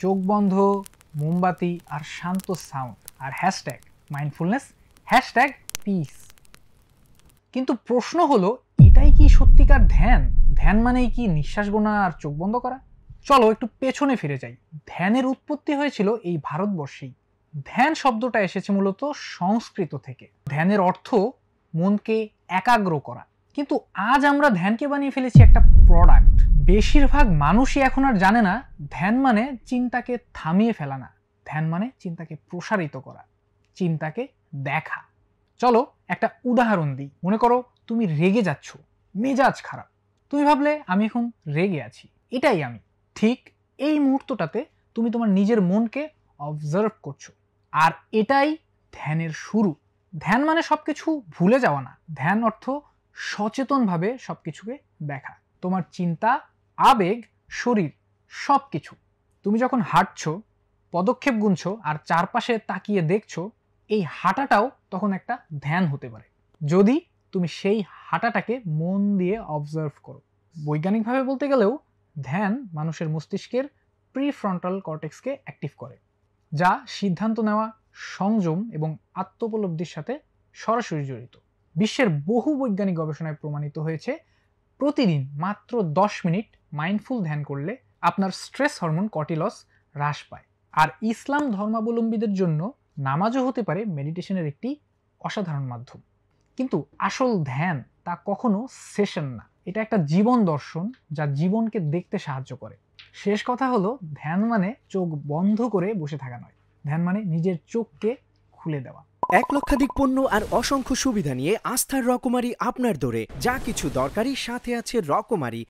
চোখ বন্ধ, মোমবাতি আর শান্ত সাউন্ড আর হ্যাশট্যাগ মাইন্ডফুলনেস, হ্যাশট্যাগ পিস। কিন্তু প্রশ্ন হলো, এটাই কি সত্যিকার ধ্যান? ধ্যান মানেই কি নিঃশ্বাস গোনা আর চোখ বন্ধ করা? চলো একটু পেছনে ফিরে যাই। ধ্যানের উৎপত্তি হয়েছিল এই ভারতবর্ষেই। ধ্যান শব্দটা এসেছে মূলত সংস্কৃত থেকে। ধ্যানের অর্থ মনকে একাগ্র করা। কিন্তু আজ আমরা ধ্যানকে বানিয়ে ফেলেছি একটা প্রোডাক্ট। বেশিরভাগ মানুষই এখন আর জানে না ধ্যান মানে চিন্তাকে থামিয়ে ফেলা না, ধ্যান মানে চিন্তাকে প্রসারিত করা, চিন্তাকে দেখা। চলো একটা উদাহরণ দিই। মনে করো তুমি রেগে যাচ্ছ, মেজাজ খারাপ। তুমি ভাবলে আমি এখন রেগে আছি, এটাই আমি। ঠিক এই মুহূর্তটাতে তুমি তোমার নিজের মনকে অবজার্ভ করছো, আর এটাই ধ্যানের শুরু। ধ্যান মানে সবকিছু ভুলে যাওয়া না, ধ্যান অর্থ সচেতনভাবে সবকিছুকে দেখা। তোমার চিন্তা, আবেগ, শরীর সবকিছু। তুমি যখন হাঁটছো, পদক্ষেপ গুনছো আর চারপাশে তাকিয়ে দেখছো, এই হাঁটাটাও তখন একটা ধ্যান হতে পারে, যদি তুমি সেই হাঁটাটাকে মন দিয়ে অবজার্ভ করো। বৈজ্ঞানিকভাবে বলতে গেলেও ধ্যান মানুষের মস্তিষ্কের প্রিফ্রন্টাল কর্টেক্সকে অ্যাক্টিভ করে, যা সিদ্ধান্ত নেওয়া, সংযম এবং আত্মোপলব্ধির সাথে সরাসরি জড়িত। বিশ্বের বহু বৈজ্ঞানিক গবেষণায় প্রমাণিত হয়েছে প্রতিদিন মাত্র 10 মিনিট মাইন্ডফুল ধ্যান করলে আপনার স্ট্রেস হরমোন কর্টিলস হ্রাস পায়। আর ইসলাম ধর্মাবলম্বীদের জন্য নামাজও হতে পারে মেডিটেশনের একটি অসাধারণ মাধ্যম। কিন্তু আসল ধ্যান তা কখনো সেশন না, এটা একটা জীবন দর্শন যা জীবনকে দেখতে সাহায্য করে। শেষ কথা হলো, ধ্যান মানে চোখ বন্ধ করে বসে থাকা নয়, ধ্যান মানে নিজের চোখকে খুলে দেওয়া। 1 লক্ষাধিক পণ্য আর অসংখ্য সুবিধা নিয়ে আস্থার রকমারি আপনার দৌড়ে। যা কিছু দরকারি সাথে আছে রকমারি